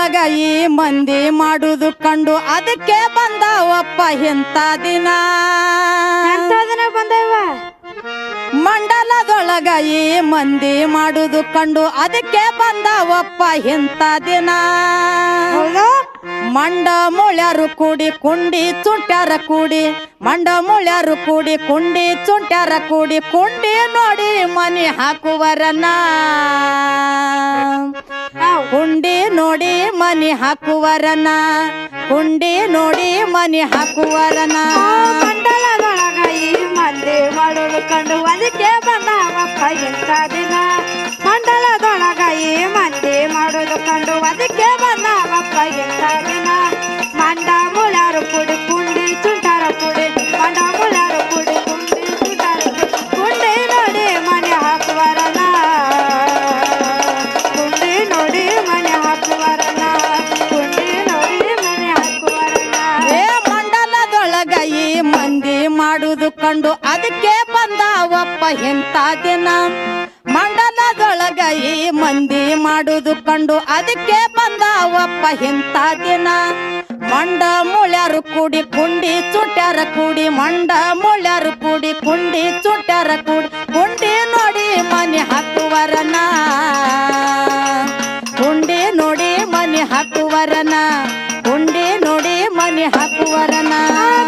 ಮಂಡಲದೊಳಗ ಈ ಮಂದಿ ಮಾಡುದು ಕಂಡು ಅದಕ್ಕೆ ಬಂದವಪ್ಪ ಇಂಥ ದಿನ. ಎಂತ ದಿನ ಬಂದವ? ಮಂಡಲದೊಳಗ ಈ ಮಂದಿ ಮಾಡುದು ಕಂಡು ಅದಕ್ಕೆ ಬಂದವಪ್ಪ ಇಂಥ ದಿನ. ಮಂಡ ಮುಳ್ಯಾರು ಕೂಡಿ ಕುಂಡಿ ಚುಂಟ್ಯಾರ ಕೂಡಿ, ಮಂಡ ಮುಳ್ಯಾರು ಕೂಡಿ ಕುಂಡಿ ಚುಂಟ್ಯಾರ ಕೂಡಿ, ಕುಂಡಿ ನೋಡಿ ಮನಿ ಹಾಕುವರನ, ಕುಂಡಿ ನೋಡಿ ಮನಿ ಹಾಕುವರನ, ಕುಂಡಿ ನೋಡಿ ಮನಿ ಹಾಕುವರನ. ಮಂಡಲದೊಳಗ ಈ ಮಂದಿ ಮಾಡೋದು ಕಂಡು ಅದಕ್ಕೆ ಬಂದವಪ್ಪ ಇಂಥ ದಿನ. ಮಂಡಲದೊಳಗ ಈ ಮಂದಿ ಮಾಡೋದು ಕಂಡು ಅದಕ್ಕೆ ಬಂದವಪ್ಪ ಇಂಥ ದಿನ. ಮಂಡ ಮುಳ್ಯಾರು ಕೂಡಿ ಕುಂಡಿ ಚುಂಟಾರ ಕೂಡಿ, ಮಂಡ ಮುಳ್ಯಾರು ಕೂಡಿ ಕುಂಡಿ ಚುಂಟಾರ ಕೂಡಿ, ಕುಂಡಿ ನೋಡಿ ಮನೆ ಹಾಕುವರನ, ಕುಂಡಿ ನೋಡಿ ಮನೆ ಹಾಕುವರನ, ಕುಂಡಿ ನೋಡಿ ಮನೆ ಹಾಕುವರನ. ಏ ಮಂಡಲದೊಳಗ ಈ ಮಂದಿ ಮಾಡುದು ಕಂಡು ಅದಕ್ಕೆ ಬಂದವಪ್ಪ ಇಂಥ ದಿನ. ಮಂಡಲದೊಳಗ ಈ ಮಂದಿ ಮಾಡುದು ಕಂಡು ಅದಕ್ಕೆ ಬಂದವಪ್ಪ ಇಂಥ ದಿನ. ಮಂಡ ಮುಳ್ಯಾರು ಕೂಡಿ ಕುಂಡಿ ಚುಟ್ಯಾರ ಕೂಡಿ, ಮಂಡ ಮುಳ್ಯಾರು ಕೂಡಿ ಕುಂಡಿ ಚುಟ್ಯಾರ ಕೂಡಿ, ಕುಂಡಿ ನೋಡಿ ಮನೆ ಹಾಕುವರನ, ಕುಂಡಿ ನೋಡಿ ಮನೆ ಹಾಕುವರನ, ಕುಂಡಿ ನೋಡಿ ಮನೆ ಹಾಕುವರನ.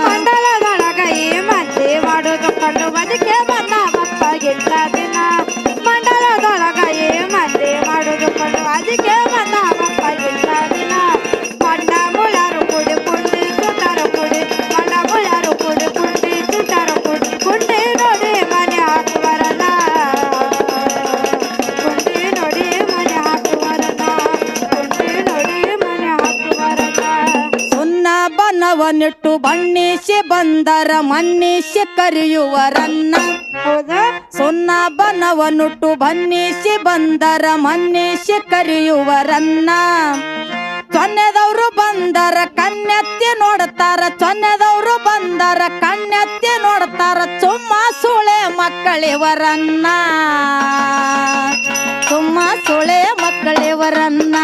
ಮಂಡಲದೊಳಗ ಈ ಮಂದಿ ಮಾಡೋದು ಕಂಡು ಅದಕ್ಕೆ ಬಂದವಪ್ಪ ಇಂಥ ದಿನ. ಮಂಡಲದೊಳಗ ಈ ಮಂದಿ ಮಾಡೋದು ಕಂಡು ಅದಕ್ಕೆ ಬಂದವಪ್ಪ ಇಂಥ ದಿನ. ಮಂಡ ಮುಳ್ಯಾರು ಕೂಡಿ ಕುಂಡಿ ಚುಟ್ಟಾರ ಕೂಡಿ, ಮಂಡ ಮುಳ್ಯಾರು ಕೂಡಿ ಕುಂಡಿ ಚುಟ್ಟಾರ ಕೂಡಿ, ಕುಂಡಿ ನೋಡಿ ಮನೆ ಹಾಕುವರನ, ಕುಂಡಿ ನೋಡಿ ಮನೆ ಹಾಕುವರನ, ಕುಂಡಿ ನೋಡಿ ಮನೆ ಹಾಕುವರನ. ಸುನ್ನ ಬನವನಿಟ್ಟು ಬಣ್ಣಿಸಿ ಬಂದರ ಮನ್ನಿಸಿ ಕರೆಯುವರನ್ನ. ಹೌದಾ? ಸುನ್ನ ಬನವನುಟ್ಟು ಬನ್ನಿಸಿ ಬಂದರ ಮನ್ನಿಸಿ ಕರೆಯುವರನ್ನ. ಚೊನ್ನೆದವ್ರು ಬಂದರ ಕಣ್ಣೆತ್ತಿ ನೋಡ್ತಾರ, ಚೊನ್ನೆದವ್ರು ಬಂದರ ಕಣ್ಣೆತ್ತಿ ನೋಡ್ತಾರ, ಚುಮ್ಮ ಸುಳೆ ಮಕ್ಕಳಿವರನ್ನ, ಚುಮ್ಮ ಸುಳೆ ಮಕ್ಕಳಿವರನ್ನ,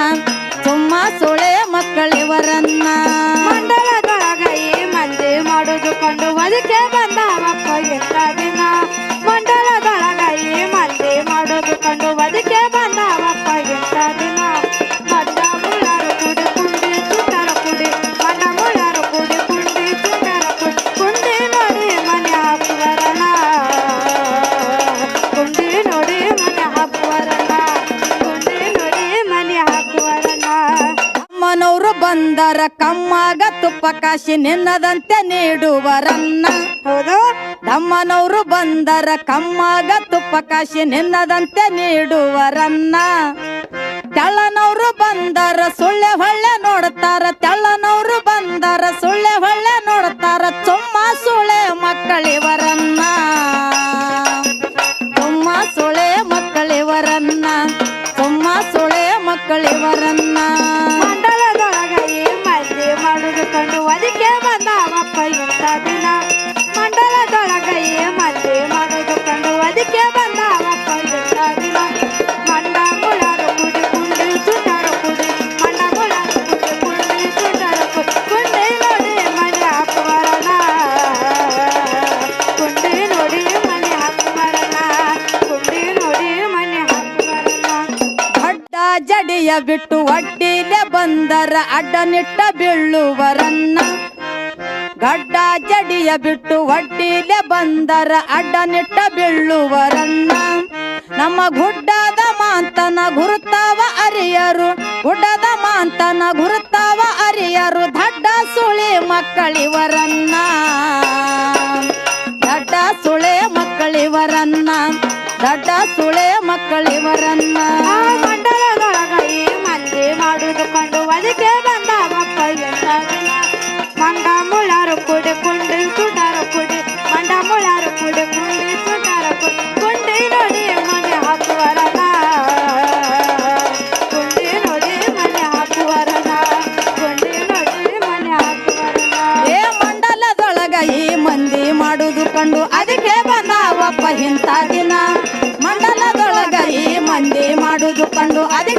ಚುಮ್ಮ ಸುಳೆ ಮಕ್ಕಳಿವರನ್ನ. ಮಂಡಲದೊಳಗ ಈ ಮಂದಿ ಮಾಡೋದು ಕಂಡು ಅದಕ್ಕೆ ಬಂದವಪ್ಪ ಇಂಥ ದಿನ. ಮಂಡಲದೊಳಗ ಈ ಮಂದಿ ಮಾಡೋದು ಕಂಡು ಅದಕ್ಕೆ ಬಂದವಪ್ಪ ಇಂಥ ದಿನ. ಮಂಡ ಮುಳ್ಯಾರು ಕೂಡಿ ಕುಂಡಿ ಚುಟ್ಟಾರ ಕೂಡಿ, ಮಂಡ ಮುಳ್ಯಾರು ಕೂಡಿ ಕುಂಡಿ ಚುಟ್ಟಾರ ಕೂಡಿ, ಕುಂಡಿ ನೋಡಿ ಮನೆ ಹಾಕುವರನ, ಕುಂಡಿ ನೋಡಿ ಮನೆ ಹಾಕುವರನ, ಕುಂಡಿ ನೋಡಿ ಮನೆ ಹಾಕುವರನ. ಅಮ್ಮನವರು ಬಂದರ ಕಮ್ಮಾಗ ತುಪ್ಪ ಕಾಶಿ ನಿನ್ನದಂತೆ ನೀಡುವರನ್ನ. ಹೌದು? ತಮ್ಮನವರು ಬಂದರ ಕಮ್ಮಾಗ ತುಪ್ಪ ಕಾಶಿ ನಿನ್ನದಂತೆ ನೀಡುವರನ್ನ. ತೆಳ್ಳನವರು ಬಂದರ ಸುಳ್ಳೆ ಹೊಳ್ಳೆ ನೋಡ್ತಾರ, ತೆಳ್ಳನವರು ಬಂದರ ಸುಳ್ಳೆ ಹೊಳ್ಳೆ ನೋಡ್ತಾರ, ಚುಮ್ಮ ಸುಳೆ ಮಕ್ಕಳಿವರನ್ನ, ಚುಮ್ಮ ಸುಳೆ ಮಕ್ಕಳಿವರನ್ನ, ಚುಮ್ಮ ಸುಳೆ ಮಕ್ಕಳಿವರನ್ನ. ಮಂಡಲದೊಳಗ ಈ ಮಂದಿ ಮಾಡುದು ಕಂಡು ಅದಕ್ಕೆ ಬಂದವಪ್ಪ ಇಂಥ ದಿನ. ಮಂಡಲದೊಳಗ ಈ ಮಂದಿ ಮಾಡುದು ಕಂಡು ಅದಕ್ಕೆ ಬಂದವಪ್ಪ ಇಂಥ ದಿನ. ಮಂಡ ಮುಳ್ಯಾರು ಕೂಡಿ ಕುಂಡಿ ಚುಟ್ಟಾರ ಕೂಡಿ, ಮಂಡ ಮುಳ್ಯಾರು ಕೂಡಿ ಕುಂಡಿ ಚುಟ್ಟಾರ ಕೂಡಿ, ಕುಂಡಿ ನೋಡಿ ಮನೆ ಹಾಕುವರನ, ಕುಂಡಿ ನೋಡಿ ಮನೆ ಹಾಕುವರನ, ಕುಂಡಿ ನೋಡಿ ಮನೆ ಹಾಕುವರನ. ಅಡ್ಡ ಜಡಿಯ ಬಿಟ್ಟು ಅಡ್ಡಿಲೆ ಬಂದರ ಅಡ್ಡನಿಟ್ಟ ಬೀಳುವರನ್ನ. ಗಡ್ಡ ಜಡಿಯ ಬಿಟ್ಟು ಅಡ್ಡಿಲೆ ಬಂದರ ಅಡ್ಡನಿಟ್ಟ ಬೀಳುವರನ್ನ. ನಮ್ಮ ಗುಡ್ಡದ ಮಾಂತನ ಗುರುತಾವ ಅರಿಯರು, ಗುಡ್ಡದ ಮಾಂತನ ಗುರುತಾವ ಅರಿಯರು, ದಡ್ಡ ಸುಳಿ ಮಕ್ಕಳಿವರನ್ನ, ದಡ್ಡ ಸುಳೆ ಮಕ್ಕಳಿವರನ್ನ, ದಡ್ಡ ಸುಳೆ ಮಕ್ಕಳಿವರನ್ನ. ಮಂಡಲದೊಳಗ ಈ ಮಂದಿ ಮಾಡುದು ಕಂಡು ಅದಕ್ಕೆ ಬಂದವಪ್ಪ ಇಂಥ ದಿನ. ಮಂಡ ಮುಳ್ಯಾರು ಕೂಡಿ ಕುಂಡಿ ಚುಟ್ಟಾರ ಕೂಡಿ, ಮಂಡ ಮುಳ್ಯಾರು ಕೂಡಿ ಕುಂಡಿ ಚುಟ್ಟಾರ ಕೂಡಿ, ಕುಂಡಿ ನೋಡಿ ಮನೆ ಹಾಕುವರನ, ಕುಂಡಿ ನೋಡಿ ಮನೆ ಹಾಕುವರನ, ಕುಂಡಿ ನೋಡಿ ಮನೆ ಹಾಕುವರನ. ಏ ಮಂಡಲದೊಳಗ ಈ ಮಂದಿ ಮಾಡುದು ಕಂಡು ಅದಕ್ಕೆ ಬಂದವಪ್ಪ ಇಂಥ ದಿನ. ಮಂಡಲದೊಳಗ ಈ ಮಂದಿ ಮಾಡುದು ಕಂಡು ಅದಕ್ಕೆ